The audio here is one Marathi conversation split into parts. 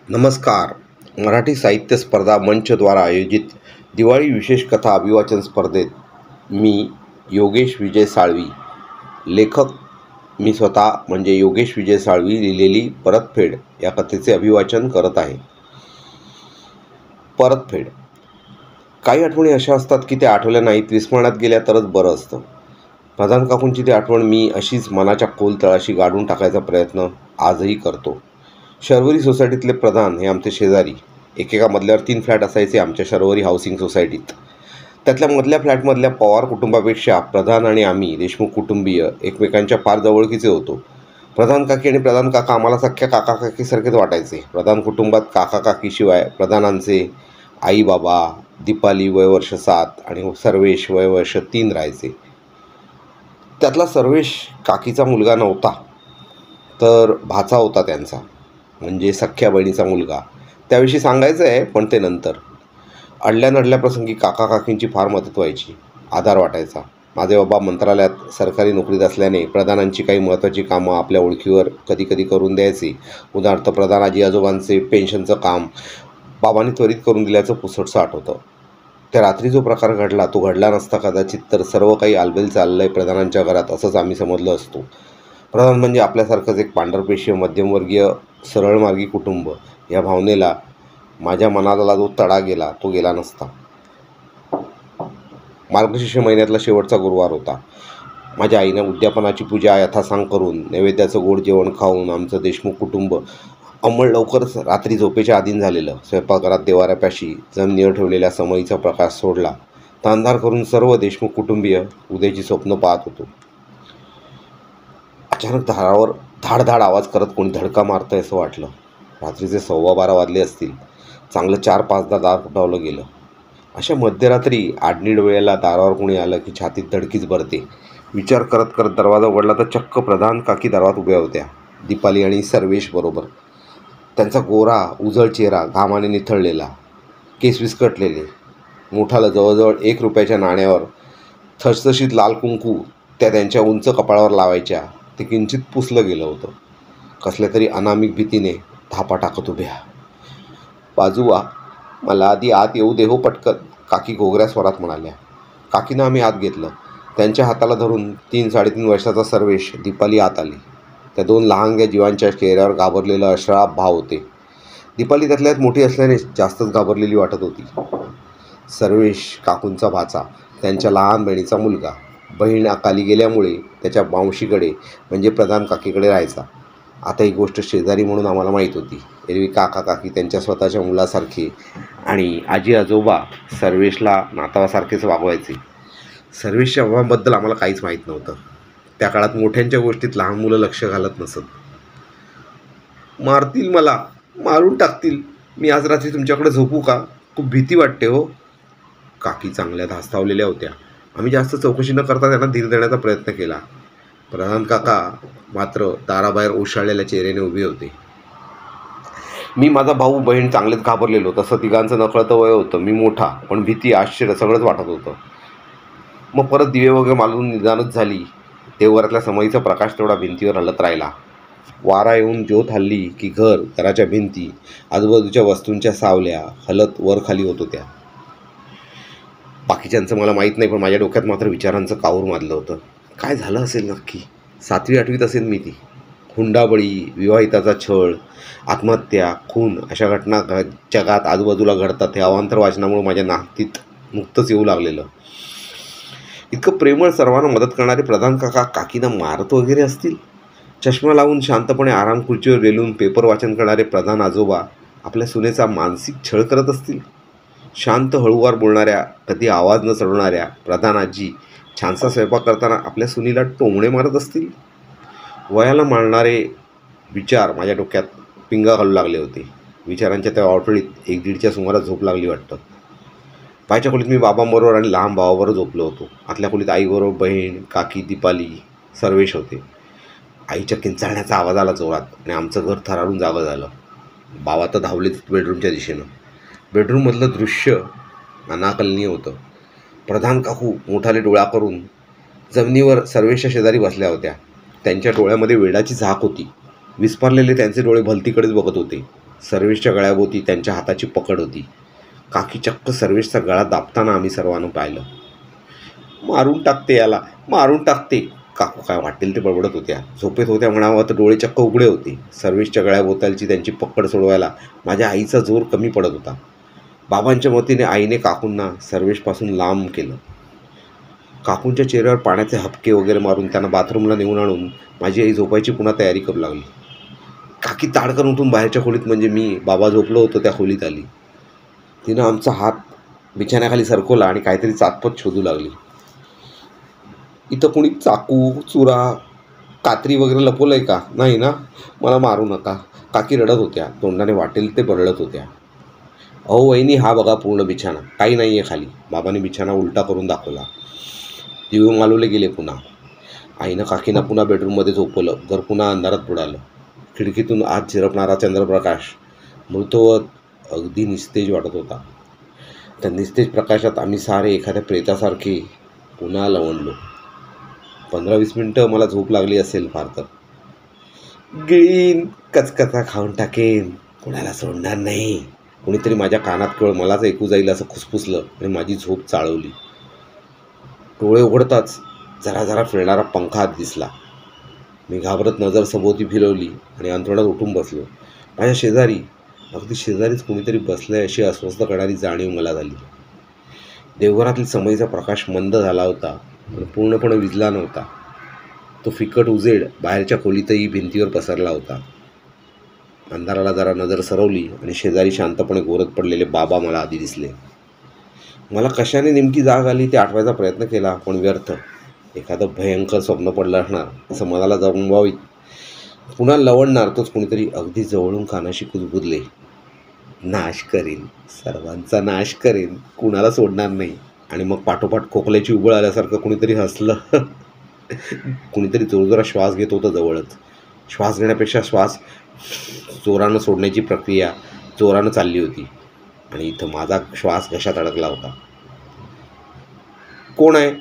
नमस्कार. मराठी साहित्य स्पर्धा मंचद्वारा आयोजित दिवाळी विशेष कथा अभिवाचन स्पर्धेत मी योगेश विजय साळवी, लेखक मी स्वतः म्हणजे योगेश विजय साळवी, लिहिलेली परतफेड या कथेचे अभिवाचन करत आहे. परतफेड. काही आठवणी अशा असतात की त्या आठवल्या नाहीत, विस्मरणात गेल्या तरच बरं असतं. प्रधान काकूंची ती आठवण मी अशीच मनाच्या खोल तळाशी गाडून टाकायचा प्रयत्न आजही करतो. शर्वरी सोसायटीतले प्रधान हे आमचे शेजारी. एकेका मजल्यावर 3 फ्लॅट असायचे आमच्या शर्वरी हाऊसिंग सोसायटीत. त्यातल्या मधल्या फ्लॅटमधल्या पवार कुटुंबापेक्षा प्रधान आणि आम्ही देशमुख कुटुंबीय एकमेकांच्या फार जवळकीचे होतो. प्रधान काकी आणि प्रधान काका आम्हाला सख्या काका काकीसारखेच वाटायचे. प्रधान कुटुंबात काका काकीशिवाय प्रधानांचे आई बाबा, दीपाली वयवर्ष 7 आणि सर्वेश वयवर्ष 3 राहायचे. त्यातला सर्वेश काकीचा मुलगा नव्हता, तर भाचा होता त्यांचा, म्हणजे सख्ख्या बहिणीचा मुलगा. त्याविषयी सांगायचं आहे, पण ते नंतर. अडल्या नडल्या प्रसंगी काका काकींची फार मदत व्हायची, आधार वाटायचा. माझे बाबा मंत्रालयात सरकारी नोकरीत असल्याने प्रधानांची काही महत्त्वाची कामं आपल्या ओळखीवर कधी कधी करून द्यायचे. उदाहरणार्थ प्रधान आजी आजोबांचे पेन्शनचं काम बाबांनी त्वरित करून दिल्याचं पुसटसं आठवतं. त्या रात्री जो प्रकार घडला तो घडला नसता कदाचित, तर सर्व काही आलबेल चाललंय प्रधानांच्या घरात असंच आम्ही समजलं असतो. प्रधान म्हणजे आपल्यासारखंच एक पांढरपेशीय मध्यमवर्गीय सरळमार्गी कुटुंब. या भावनेला माझ्या मनाला जो तडा गेला तो गेला नसता. मार्गशीर्ष महिन्यातला शेवटचा गुरुवार होता. माझ्या आईनं उद्यापनाची पूजा यथासांग करून नैवेद्याचं गोड जेवण खाऊन आमचं देशमुख कुटुंब अंमळ लवकरच रात्री झोपेच्या अधीन झालेलं. स्वयंपाकघरात देवाऱ्यापाशी जमिनीवर ठेवलेल्या समईचा प्रकाश सोडला तर अंधार करून सर्व देशमुख कुटुंबीय उद्याची स्वप्न पाहत होतो. अचानक दारावर धाडधाड आवाज करत कोणी धडका मारतंय असं वाटलं. रात्रीचे 12:15 वाजले असतील. चांगलं 4-5दा दार फुटावलं गेलं. अशा मध्यरात्री आडनीड वेळेला दारावर कोणी आलं की छातीत धडकीच भरते. विचार करत करत दरवाजा उघडला तर चक्क प्रधान काकी दारात उभ्या होत्या, दीपाली आणि सर्वेश बरोबर. त्यांचा गोरा उजळ चेहरा घामाने निथळलेला, केस विस्कटलेले. मोठाला जवळजवळ 1 रुपयाच्या नाण्यावर ठसठशीत लाल कुंकू त्या त्यांच्या उंच कपाळावर लावायच्या. ते किंचित पुसलं गेलं होतं. कसल्या तरी अनामिक भीतीने धापा टाकत उभ्या. बाजूवा, मला आधी आत येऊ दे हो पटकन, काकी घोगऱ्या स्वरात म्हणाल्या. काकीनं आम्ही आत घेतलं. त्यांच्या हाताला धरून 3-3.5 वर्षाचा सर्वेश, दीपाली आत आली. त्या 2 लहानग्या जीवांच्या चेहऱ्यावर घाबरलेला अश्राप भाव होते. दीपाली त्यातल्यात मोठी असल्याने जास्तच घाबरलेली वाटत होती. सर्वेश काकूंचा भाचा, त्यांच्या लहान बहिणीचा मुलगा. बहीण अकाली गेल्यामुळे त्याच्या मावशीकडे म्हणजे प्रधान काकीकडे राहायचा. आता ही गोष्ट शेजारी म्हणून आम्हाला माहीत होती. एरवी काका काकी त्यांच्या स्वतःच्या मुलासारखे आणि आजी आजोबा सर्वेशला नातवासारखेच वागवायचे. सर्वेशच्या बाबांबद्दल आम्हाला काहीच माहीत नव्हतं. त्या काळात मोठ्यांच्या गोष्टीत लहान मुलं लक्ष घालत नसत. मारतील मला, मारून टाकतील. मी आज रात्री तुमच्याकडे झोपू का? खूप भीती वाटते हो. काकी चांगल्या धास्तावलेल्या होत्या. आम्ही जास्त चौकशी न करता त्यांना धीर देण्याचा प्रयत्न केला. प्रधान काका मात्र दाराबाहेर ओशाळलेल्या चेहऱ्याने उभे होते. मी, माझा भाऊ, बहीण चांगलेच घाबरलेलो. तसं तिघांचं नकळतं वय होतं. मी मोठा, पण भीती आश्चर्य सगळंच वाटत होतं. मग परत दिवे वगैरे मालून निदानच झाली. देवघरातल्या समईचा प्रकाश तेवढा भिंतीवर हलत राहिला. वारा येऊन ज्योत हल्ली की घराच्या भिंती, आजूबाजूच्या वस्तूंच्या सावल्या हलत वर खाली होत होत्या. बाकीच्यांचं मला माहीत नाही, पण माझ्या डोक्यात मात्र विचारांचं काऊर माजलं होतं. काय झालं असेल नक्की? 7वी-8वीत असेल मी ती. हुंडाबळी, विवाहिताचा छळ, आत्महत्या, खून अशा घटना जगात आजूबाजूला घडतात हे अवांतर वाचनामुळे माझ्या नातीत नुकतंच येऊ लागलेलं. इतकं प्रेमळ, सर्वांना मदत करणारे प्रधान काका काकींना मारत वगैरे असतील. चष्मा लावून शांतपणे आराम खुर्चीवर रेलून पेपर वाचन करणारे प्रधान आजोबा आपल्या सुनेचा मानसिक छळ करत असतील. शांत हळूवार बोलणाऱ्या, कधी आवाज न चढवणाऱ्या प्रधान आजी छानसा स्वयंपाक करताना आपल्या सुनीला टोमणे मारत असतील. वयाला मारणारे विचार माझ्या डोक्यात पिंगा घालू लागले होते. विचारांच्या त्या अडथळीत 1-1:30च्या सुमारास झोप लागली वाटतं. बायच्या खोलीत मी बाबांबरोबर आणि लहान भावाबरोबर झोपलो होतो. आतल्या खोलीत आईबरोबर बहीण, काकी, दीपाली, सर्वेश होते. आईच्या किंचाळण्याचा आवाज आला जोरात आणि आमचं घर थरारून जागं झालं. बाबा तर धावलेच बेडरूमच्या दिशेनं. बेडरूममधलं दृश्य अनाकलनीय होतं. प्रधान काकू मोठाले डोळा करून जमिनीवर सर्वेशच्या शेजारी बसल्या होत्या. त्यांच्या डोळ्यामध्ये वेडाची झाक होती. विस्फारलेले त्यांचे डोळे भलतीकडेच बघत होते. सर्वेशच्या गळ्याभोवती त्यांच्या हाताची पकड होती. काकी चक्क सर्वेशचा गळा दाबताना आम्ही सर्वांना पाहिलं. मारून टाकते याला, मारून टाकते, काकू काय वाटेल ते बडबडत होत्या. झोपेत होत्या म्हणावं तर डोळे चक्क उघडे होते. सर्वेशच्या गळ्याभोवतालची त्यांची पकड सोडवायला माझ्या आईचा जोर कमी पडत होता. बाबांच्या मतीने आईने काकूंना सर्वेशपासून लांब केलं. काकूंच्या चेहऱ्यावर पाण्याचे हपके वगैरे मारून त्यांना बाथरूमला नेऊन आणून माझी आई झोपायची पुन्हा तयारी करू लागली. काकी ताडकन उठून बाहेरच्या खोलीत, म्हणजे मी बाबा झोपलो होतो त्या खोलीत आली. तिनं आमचा हात बिछाण्याखाली सरकवला आणि काहीतरी चातपत शोधू लागली. इथं कुणी चाकू, चुरा, कात्री वगैरे लपवलं आहे का? नाही ना? मला मारू नका. काकी रडत होत्या, तोंडाने वाटेल ते बरळत होत्या. अहो वहिनी, हा बघा पूर्ण बिछाना, काही नाही आहे खाली. बाबांनी बिछाना उलटा करून दाखवला. दिवे मालवले गेले पुन्हा. आईनं काकींना पुन्हा बेडरूममध्ये झोपवलं. घर पुन्हा अंधारात बुडालं. खिडकीतून आत झिरपणारा चंद्रप्रकाश मृतवत अगदी निस्तेज वाटत होता. त्या निस्तेज प्रकाशात आम्ही सारे एखाद्या प्रेतासारखे पुन्हा लवणलो. 15-20 मिनटं मला झोप लागली असेल फार तर. गिळीन, कचकचा खाऊन टाकेन, कोणाला सोडणार नाही. कोणीतरी माझ्या कानात केवळ मलाच ऐकू जाईल असं खुसफुसलं आणि माझी झोप चाळवली. डोळे उघडताच जरा जरा फिरणारा पंखा हात दिसला. मी घाबरत नजर सभोवती फिरवली आणि अंथरुणात उठून बसलो. माझ्या शेजारी, अगदी शेजारीच कोणीतरी बसलंय अशी अस्वस्थ करणारी जाणीव मला झाली. देवघरातील समईचा प्रकाश मंद झाला होता, पण पूर्णपणे विझला नव्हता. तो फिकट उजेड बाहेरच्या खोलीतही भिंतीवर पसरला होता. अंधाराला जरा नजर सरवली आणि शेजारी शांतपणे गोरत पडलेले बाबा मला आधी दिसले. मला कशाने नेमकी जाग आली ते आठवायचा प्रयत्न केला, पण व्यर्थ. एखादं भयंकर स्वप्न पडलं असणार असं मनाला जाणवावीत. पुन्हा लवणणार तोच कोणीतरी अगदी जवळून कानाशी कुजबुजले. नाश करेन, सर्वांचा नाश करेन, कुणाला सोडणार नाही. आणि मग पाठोपाठ खोकल्याची उबळ आल्यासारखं कुणीतरी हसलं. कुणीतरी जोरजोरात श्वास घेत होतं जवळच. श्वास घेण्यापेक्षा श्वास जोरानं सोडण्याची प्रक्रिया जोरानं चालली होती आणि इथं माझा श्वास घशात अडकला होता. कोण आहे,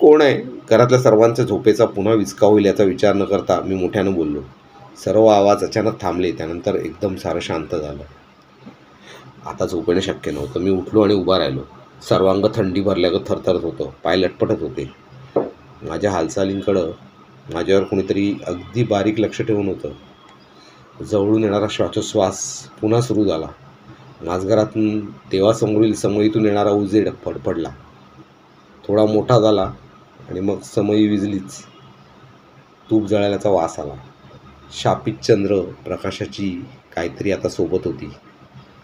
कोण आहे? घरातल्या सर्वांच्या झोपेचा पुन्हा विचका होईल याचा विचार न करता मी मोठ्यानं बोललो. सर्व आवाज अचानक थांबले. त्यानंतर एकदम सारं शांत झालं. आता झोपणं शक्य नव्हतं. मी उठलो आणि उभा राहिलो. सर्वांग थंडी भरल्यागत थरथरत होतं. पाय लटपटत होते. माझ्या हालचालींकडं माझ्यावर कोणीतरी अगदी बारीक लक्ष ठेवून होतं. जवळून येणारा श्वासोच्छ्वास पुन्हा सुरू झाला. माझघरातून देवासमोरील समईतून येणारा उजेड फडफडला. थोडा मोठा झाला आणि मग समई विजलीच. तूप जळाल्याचा वास आला. शापित चंद्र प्रकाशाची काहीतरी आता सोबत होती.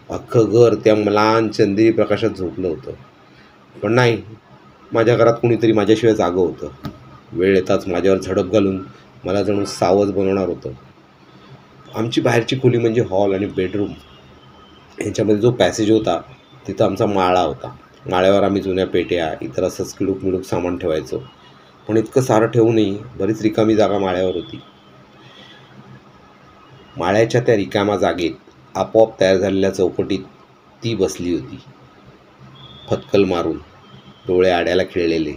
अख्खं घर त्या म्लान चंदेरी प्रकाशात झोपलं होतं. पण नाही, माझ्या घरात कुणीतरी माझ्याशिवाय जागं होतं. वेळ येताच माझ्यावर झडप घालून मला जणू सावध बनवणार होतं. आमची बाहेरची खोली म्हणजे हॉल आणि बेडरूम ह्याच्यामध्ये जो पॅसेज होता तिथं आमचा माळा होता. माळ्यावर आम्ही जुन्या पेट्या, इतर असंच किडूक मिडूक सामान ठेवायचो. पण इतकं सारं ठेवूनही बरीच रिकामी जागा माळ्यावर होती. माळ्याच्या त्या रिकाम्या जागेत आपोआप तयार झालेल्या चौकटीत ती बसली होती. फतकल मारून, डोळे आड्याला खिळलेले,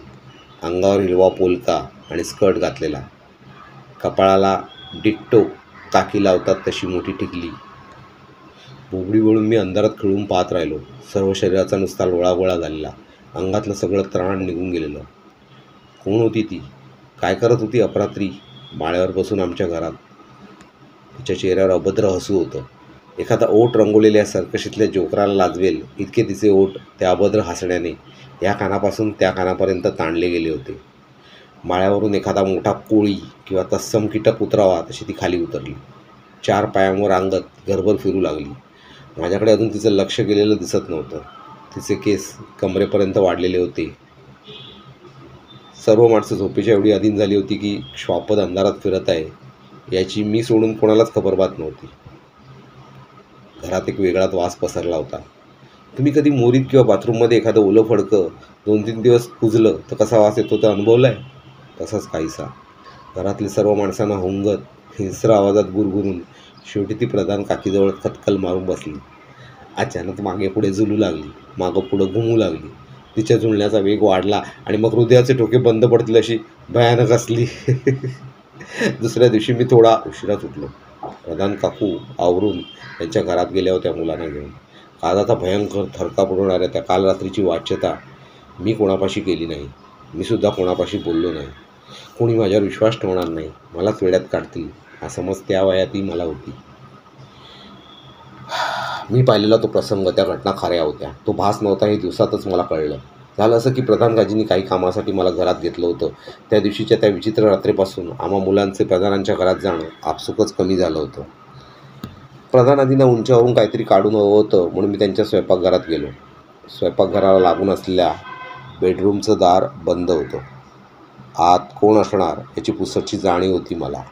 अंगावर हिरवा पोलका आणि स्कर्ट घातलेला, कपाळाला डिट्टो काकी लावतात तशी मोठी टिकली. बोबडी वळून मी अंधारात खिळून पाहत राहिलो. सर्व शरीराचा नुसता लोळागोळा झालेला, अंगातलं सगळं त्राण निघून गेलेलं. कोण होती ती? काय करत होती अपरात्री माळ्यावर बसून आमच्या घरात? तिच्या चेहऱ्यावर अभद्र हसू होतं. एखादा ओठ रंगवलेल्या सर्कशीतल्या जोकराला लाजवेल इतके तिचे ओठ त्या अभद्र हसण्याने या कानापासून त्या कानापर्यंत ताणले गेले होते. माळ्यावरून एखादा मोठा कोळी किंवा तत्सम कीटक उतरावा तशी ती खाली उतरली. 4 पायांवर अंगत घरभर फिरू लागली. माझ्याकडे अजून तिचं लक्ष गेलेलं दिसत नव्हतं. तिचे केस कमरेपर्यंत वाढलेले होते. सर्व माणसं झोपेच्या एवढी अधीन झाली होती की श्वापद अंधारात फिरत आहे याची मी सोडून कोणालाच खबरबात नव्हती. घरात एक वेगळाच वास पसरला होता. तुम्ही कधी मोरीत किंवा बाथरूममध्ये एखादं ओलं फडकं 2-3 दिवस कुजलं तर कसा वास येतो तर अनुभवला आहे? तसाच काहीसा. घरातले सर्व माणसांना हुंगत हिंस्र आवाजात गुरगुरून शेवटी ती प्रधान काकीजवळ खतकल मारून बसली. अचानक मागे पुढे झुलू लागली, मागं पुढं घुमू लागली. तिच्या झुलण्याचा वेग वाढला आणि मग हृदयाचे ठोके बंद पडतील अशी भयानक असली. दुसऱ्या दिवशी मी थोडा उशिराच उठलो. प्रधान काकू आवरून त्यांच्या घरात गेल्या होत्या मुलांना घेऊन. काळाचा भयंकर थरकाप उडवणाऱ्या त्या काल रात्रीची वाच्यता मी कोणापाशी केली नाही. मी सुद्धा कोणापाशी बोललो नाही. कोणी माझ्यावर विश्वास ठेवणार नाही, मलाच वेड्यात काढतील हा समज त्या वयातही मला होती. मी पाहिलेला तो प्रसंग, त्या घटना खऱ्या होत्या. तो भास नव्हता हे दिवसातच मला कळलं. झालं असं की प्रधान काजींनी काही कामासाठी मला घरात घेतलं होतं. त्या दिवशीच्या त्या विचित्र रात्रीपासून आम्हा मुलांचे प्रधानांच्या घरात जाणं आपसुकच कमी झालं होतं. प्रधानाजींना उंचावरून काहीतरी काढून हवं होतं म्हणून मी त्यांच्या स्वयंपाकघरात गेलो. स्वयंपाकघराला लागून असलेल्या बेडरूमचं दार बंद होतं. आत कोण असणार याची पुसटची जाणीव होती मला.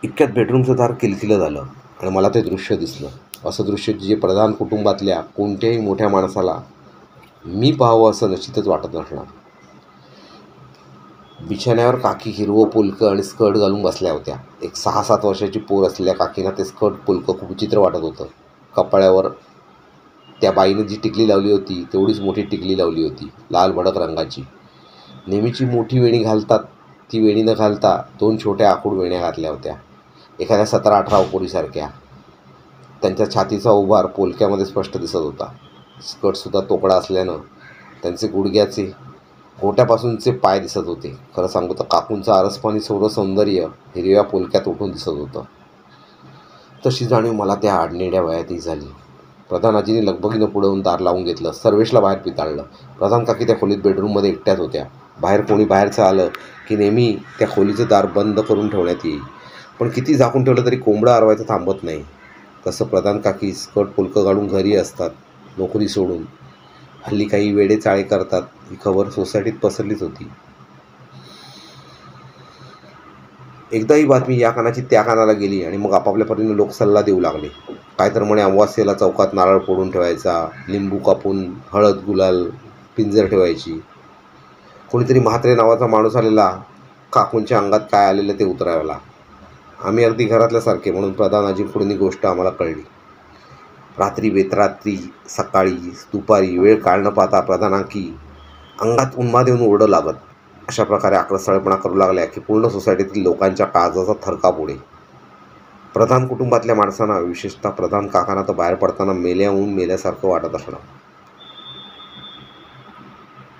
इतक्यात बेडरूमचं दार किलकिलं झालं आणि मला ते दृश्य दिसलं. असं दृश्य जे प्रधान कुटुंबातल्या कोणत्याही मोठ्या माणसाला मी पाहावं असं निश्चितच वाटत नसणार. बिछाण्यावर काकी हिरवं पुलकं आणि स्कर्ट घालून बसल्या होत्या. एक 6-7 वर्षाची पोर असलेल्या काकींना ते स्कर्ट पुलकं खूप विचित्र वाटत होतं. कपाळावर त्या बाईनं जी टिकली लावली होती तेवढीच मोठी टिकली लावली होती, लाल भडक रंगाची. नेहमीची मोठी वेणी घालतात ती वेणी न घालता 2 छोट्या आखूड वेण्या घातल्या होत्या, एखाद्या 17-18 पोरीसारख्या. त्यांच्या छातीचा उभार पोलक्यामध्ये स्पष्ट दिसत होता. स्कर्टसुद्धा तोकडा असल्यानं त्यांचे गुडघ्याचे गोट्यापासूनचे पाय दिसत होते. खरं सांगू तर काकूंचं आरसपाणी सोडं सौंदर्य हिरव्या पोलक्यात उठून दिसत होतं. तशी जाणीव मला त्या आडनेड्या वयातही झाली. प्रधानाजींनी लगबगीनं पुढवून दार लावून घेतलं. सर्वेशला बाहेर पिताळलं. प्रधान काकी त्या खोलीत बेडरूममध्ये एकट्याच होत्या. बाहेर कोणी बाहेरचं आलं की नेहमी त्या खोलीचं दार बंद करून ठेवण्यात येईल, पण किती झाकून ठेवलं तरी कोंबडं आरवायचं थांबत नाही. तसं प्रधान काकी स्कर्ट पुलकं घालून घरी असतात नोकरी सोडून. हल्ली काही वेडे चाळे करतात ही खबर सोसायटीत पसरलीच होती. एकदा ही बातमी या कानाची त्या कानाला गेली आणि मग आपापल्या परीने लोक सल्ला देऊ लागले. काय तर म्हणे अमावास्येला चौकात नारळ फोडून ठेवायचा, लिंबू कापून हळद गुलाल पिंजर ठेवायची. कोणीतरी म्हात्रे नावाचा माणूस आलेला, काकूंच्या अंगात काय आलेलं ते उतरायला. आम्ही अगदी घरातल्यासारखे म्हणून प्रधानाजींकडून ही गोष्ट आम्हाला कळली. रात्री बेतरात्री सकाळी दुपारी वेळ काळ न पाहता प्रधानांकी अंगात उन्माद येऊन ओरडू लागत. अशा प्रकारे आक्रस्थळपणा करू लागल्या की पूर्ण सोसायटीतील लोकांच्या काळजाचा थरकाप उडे. प्रधान कुटुंबातल्या माणसांना, विशेषतः प्रधान काकांना तर बाहेर पडताना मेल्याहून मेल्यासारखं वाटत असणार.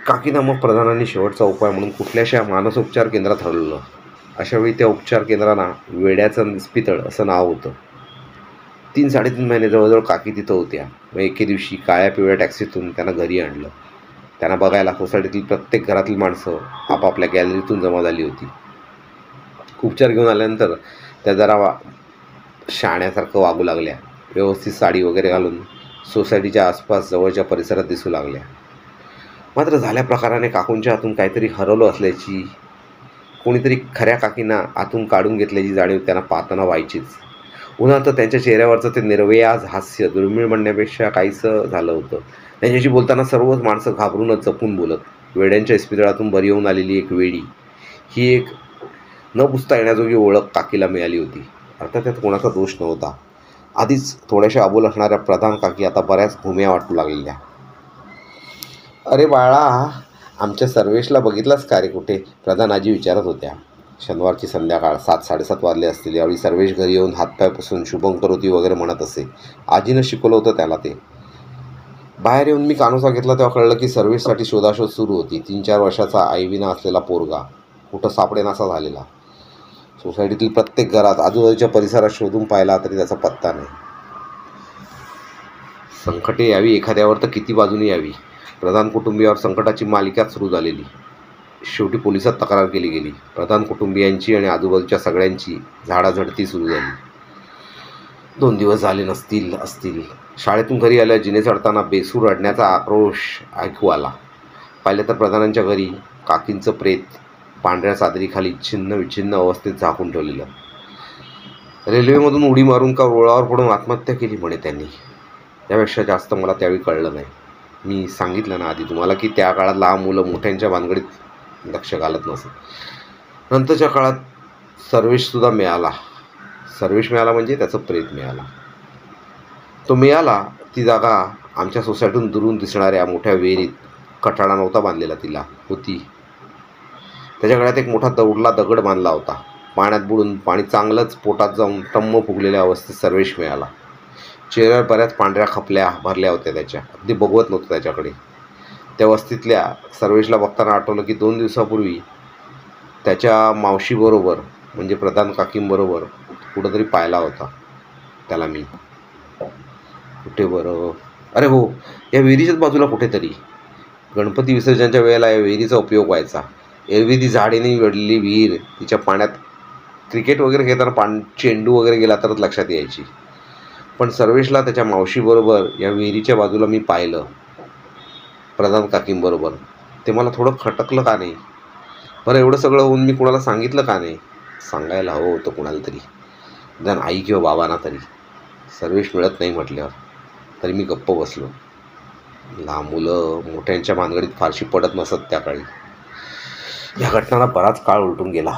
काकींना मग प्रधानांनी शेवटचा उपाय म्हणून कुठल्याशा मानसोपचार केंद्रात हलवलं. अशावेळी त्या उपचार केंद्रांना वेड्याचं इस्पितळ असं नाव होतं. 3-3.5 महिने जवळजवळ काकी तिथं होत्या. मग एके दिवशी काळ्या पिवळ्या टॅक्सीतून त्यांना घरी आणलं. त्यांना बघायला सोसायटीतील प्रत्येक घरातील माणसं आपापल्या गॅलरीतून जमा झाली होती. उपचार घेऊन आल्यानंतर त्या जरा शाण्यासारखं वागू लागल्या. व्यवस्थित साडी वगैरे घालून सोसायटीच्या आसपास जवळच्या परिसरात दिसू लागल्या. मात्र झाल्या प्रकाराने काकूंच्या हातून काहीतरी हरवलं असल्याची, कोणीतरी खऱ्या काकींना आतून काढून घेतल्याची जाणीव त्यांना पाहताना व्हायचीच. उन्हात त्यांच्या चेहऱ्यावरचं ते निर्व्याज हास्य दुर्मिळ म्हणण्यापेक्षा काहीसं झालं होतं. त्यांच्याशी बोलताना सर्वच माणसं घाबरूनच जपून बोलत. वेड्यांच्या इस्पितळातून बरी होऊन आलेली एक वेडी, ही एक न पुसता येण्याजोगी ओळख काकीला मिळाली होती. अर्थात त्यात कोणाचा दोष नव्हता. आधीच थोड्याशा अबोल असणाऱ्या प्रधान काकी आता बऱ्याच घुम्या वाटू लागलेल्या. अरे बाळा, आमच्या सर्वेशला बघितलास का रे कुठे? प्रधान आजी विचारत होत्या. शनिवारची संध्याकाळ 7-7:30 वाजले असतील. यावेळी सर्वेश घरी येऊन हातपाय पुसून शुभम करोती वगैरे म्हणत असे. आजीनं शिकवलं होतं त्याला ते. बाहेर येऊन मी कानोसा घेतला तेव्हा कळलं की सर्वेशसाठी शोधाशोध सुरू होती. 3-4 वर्षाचा आईविना असलेला पोरगा कुठं सापडेनासा झालेला. सोसायटीतील प्रत्येक घरात, आजूबाजूच्या परिसरात शोधून पाहिला तरी त्याचा पत्ता नाही. संकटे यावी एखाद्यावर तर किती बाजूनी यावी. प्रधान कुटुंबियावर संकटाची मालिकाच सुरू झालेली. शेवटी पोलिसात तक्रार केली गेली. प्रधान कुटुंबियांची आणि आजूबाजूच्या सगळ्यांची झाडाझडती सुरू झाली. 2 दिवस झाले असतील. शाळेतून घरी आल्या जिने चढताना बेसूर रडण्याचा आक्रोश ऐकू आला. पाहिलं तर प्रधानांच्या घरी काकींचं प्रेत पांढऱ्या चादरीखाली छिन्न विच्छिन्न अवस्थेत झाकून ठेवलेलं. रेल्वेमधून उडी मारून का रुळावर पडून आत्महत्या केली म्हणे त्यांनी. त्यापेक्षा जास्त मला त्यावेळी कळलं नाही. मी सांगितलं ना आधी तुम्हाला की त्या काळात लहान मुलं मोठ्यांच्या भानगडीत लक्ष घालत नसत. नंतरच्या काळात सर्वेशसुद्धा मिळाला. सर्वेश मिळाला म्हणजे त्याचं प्रेत मिळाला. तो मिळाला ती जागा आमच्या सोसायटीतून दुरून दिसणाऱ्या मोठ्या विहिरीत. कठाडा नव्हता बांधलेला तिला, होती. त्याच्या गळ्यात एक मोठा दौडला दगड बांधला होता. पाण्यात बुडून पाणी चांगलंच पोटात जाऊन टम्म फुगलेल्या अवस्थेत सर्वेश मिळाला. चेहऱ्यावर बऱ्याच पांढऱ्या खपल्या भरल्या होत्या त्याच्या. अगदी बघवत नव्हतं त्याच्याकडे. त्या वस्तीतल्या सर्वेशला बघताना आठवलं की 2 दिवसापूर्वी त्याच्या मावशीबरोबर म्हणजे प्रधान काकींबरोबर कुठंतरी पाहिला होता त्याला मी. कुठे बरं? अरे हो, या विहिरीच्याच बाजूला कुठेतरी. गणपती विसर्जनाच्या वेळेला या विहिरीचा उपयोग व्हायचा. एरवी ती झाडीने वेढलेली विहीर, तिच्या पाण्यात क्रिकेट वगैरे खेळताना चेंडू वगैरे गेला तरच लक्षात यायची. पण सर्वेशला त्याच्या मावशीबरोबर या विहिरीच्या बाजूला मी पाहिलं, प्रधान काकींबरोबर. ते मला थोडं खटकलं का नाही? बरं, एवढं सगळं होऊन मी कुणाला सांगितलं का नाही? सांगायला हवं होतं कुणाला तरी, निदान आई किंवा बाबांना तरी. सर्वेश मिळत नाही म्हटल्यावर तरी मी गप्प बसलो. लहान मुलं मोठ्यांच्या भानगडीत फारशी पडत नसत त्या काळी. या घटनाला बराच काळ उलटून गेला.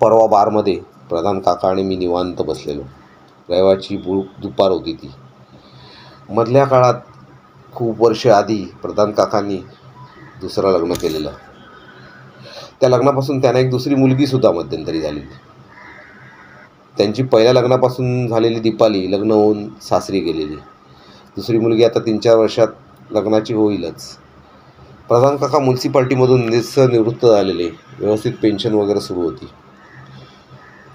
परवा बारमध्ये प्रधान काका आणि मी निवांत बसलेलो. रविवारची दुपार होती ती. मधल्या काळात खूप वर्ष आधी प्रधान काकांनी दुसरं लग्न केलेलं. त्या लग्नापासून त्यांना एक दुसरी मुलगीसुद्धा मध्यंतरी झालेली. त्यांची पहिल्या लग्नापासून झालेली दीपाली लग्न होऊन सासरी गेलेली. दुसरी मुलगी आता 3-4 वर्षात लग्नाची होईलच. प्रधान काका म्युन्सिपाल्टीमधून निवृत्त झालेले. व्यवस्थित पेन्शन वगैरे सुरू होती.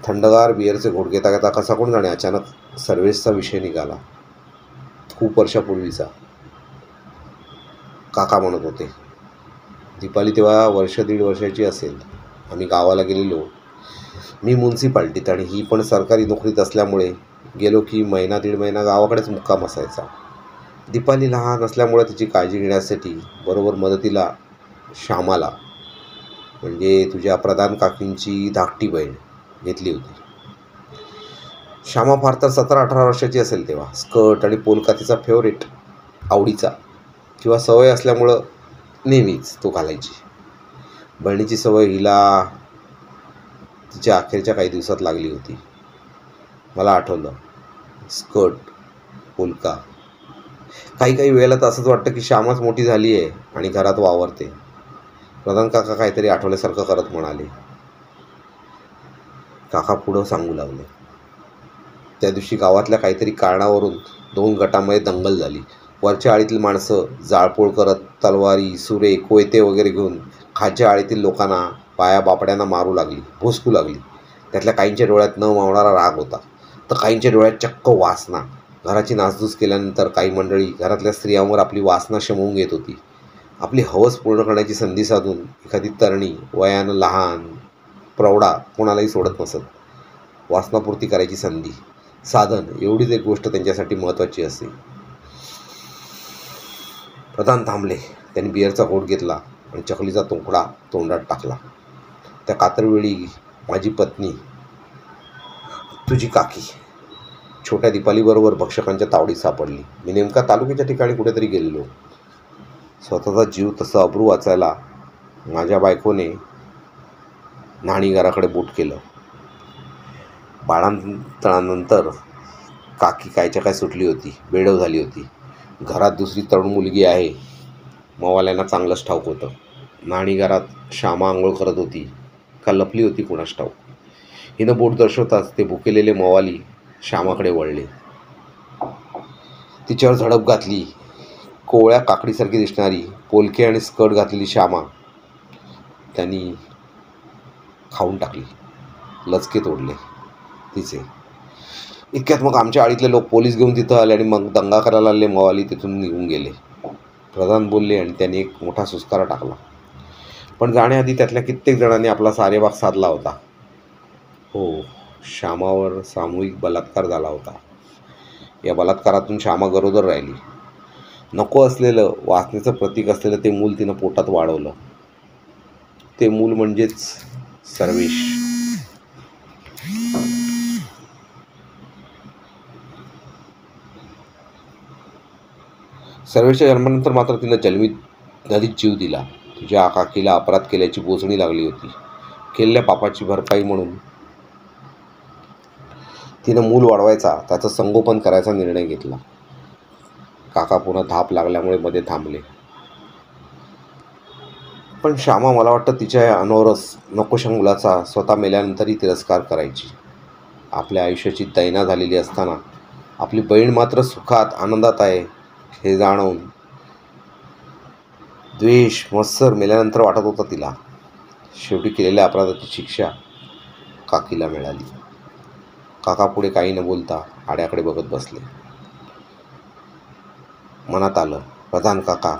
थंडगार बिअरचे घोट घेता घेता कसा कोण जाणे अचानक सर्वेशचा विषय निघाला. खूप वर्षापूर्वीचा. काका म्हणत होते. दीपाली तेव्हा 1-1.5 वर्षाची असेल. आम्ही गावाला गेलेलो. मी म्युन्सिपाल्टीत आणि ही पण सरकारी नोकरीत असल्यामुळे गेलो की 1-1.5 महिना गावाकडेच मुक्काम असायचा. दीपाली लहान असल्यामुळे तिची काळजी घेण्यासाठी बरोबर मदतीला श्यामाला, म्हणजे तुझ्या प्रधान काकींची धाकटी बहीण, घेतली होती. श्यामा फार तर 17-18 वर्षाची असेल तेव्हा. स्कर्ट आणि पोलका तिचा फेवरेट, आवडीचा, किंवा सवय असल्यामुळं नेहमीच तो घालायची. बहिणीची सवय हिला तिच्या अखेरच्या काही दिवसात लागली होती. मला आठवलं, स्कर्ट, पोलका. काही वेळेला तर असंच वाटतं की श्यामाच मोठी झाली आहे आणि घरात वावरते. प्रधान काका काहीतरी आठवल्यासारखं करत म्हणाले. काका पुढं सांगू लागले. त्या दिवशी गावातल्या काहीतरी कारणावरून 2 गटांमध्ये दंगल झाली. वरच्या आळीतील माणसं जाळपोळ करत तलवारी, सुरे, कोयते वगैरे घेऊन खालच्या आळीतील लोकांना, बाया बापड्यांना मारू लागली, भोसकू लागली. त्यातल्या काहींच्या डोळ्यात न मावणारा राग होता, तर काहींच्या डोळ्यात चक्क वासना. घराची नासधूस केल्यानंतर काही मंडळी घरातल्या स्त्रियांवर आपली वासना शमवून घेत होती. आपली हवस पूर्ण करण्याची संधी साधून एखादी तरणी, वयानं लहान, प्रौढा कोणालाही सोडत नसत. वासनापूर्ती करायची संधी, साधन, एवढीच एक गोष्ट त्यांच्यासाठी महत्त्वाची असते. प्रधान थांबले. त्यांनी बिअरचा घोट घेतला आणि चकलीचा तुकडा तोंडात टाकला. त्या कातरवेळी माझी पत्नी, तुझी काकी, छोट्या दीपालीबरोबर भक्षकांच्या तावडीत सापडली. मी नेमका तालुक्याच्या ठिकाणी कुठेतरी गेलेलो. स्वतःचा जीव तसं अब्रू वाचायला माझ्या बायकोने न्हाणीघराकडे बोट केलं. बाळंतपणानंतर काकी कायच्या काय सुटली होती, बेडव झाली होती. घरात दुसरी तरुण मुलगी आहे, मवाल्यांना चांगलंच ठाऊक होतं. न्हाणीघरात श्यामा आंघोळ करत होती का लपली होती कुणास ठाऊक. हिनं बोट दर्शवताच ते भुकेलेले मवाली श्यामाकडे वळले. तिच्यावर झडप घातली. कोवळ्या काकडीसारखी दिसणारी पोलके आणि स्कर्ट घातलेली श्यामा त्यांनी खाऊन टाकली. लचके तोडले तिचे. इतक्यात मग आमच्या आळीतले लोक पोलीस घेऊन तिथं आले आणि मग दंगा करायला आलेले मवाली तिथून निघून गेले. प्रधान बोलले आणि त्यांनी एक मोठा सुस्कारा टाकला. पण जाण्याआधी त्यातल्या कित्येक जणांनी आपला सारेबाग साधला होता. हो, श्यामावर सामूहिक बलात्कार झाला होता. या बलात्कारातून श्यामा गरोदर राहिली. नको असलेलं, वासनेचं प्रतीक असलेलं ते मूल तिनं पोटात वाढवलं. ते मूल म्हणजेच सर्वेश. सर्वेशच्या जन्मानंतर मात्र तिनं जन्मी नदीत जीव दिला. तुझ्या काकीला अपराध केल्याची बोचणी लागली होती. केलेल्या पापाची भरपाई म्हणून तिनं मूल वाढवायचा, त्याचं संगोपन करायचा निर्णय घेतला. काका पुन्हा धाप लागल्यामुळे मध्ये थांबले. पण श्यामा मला वाटतं तिच्या या अनोरस नकोशा मुलाचा स्वतः मेल्यानंतरही तिरस्कार करायची. आपल्या आयुष्याची दैना झालेली असताना आपली बहीण मात्र सुखात आनंदात आहे हे जाणून द्वेष मत्सर मेल्यानंतर वाटत होता तिला. शेवटी केलेल्या अपराधाची शिक्षा काकीला मिळाली. काका पुढे काही न बोलता आड्याकडे बघत बसले. मनात आलं, प्रधान काका,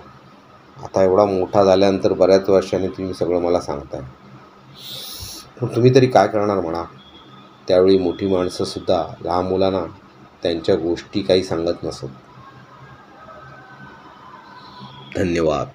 आता एवढा मोठा झाल्यानंतर बऱ्याच वर्षांनी तुम्ही सगळं मला सांगताय. पण तुम्ही तरी काय करणार म्हणा. त्यावेळी मोठी माणसंसुद्धा लहान मुलांना त्यांच्या गोष्टी काही सांगत नसत. धन्यवाद.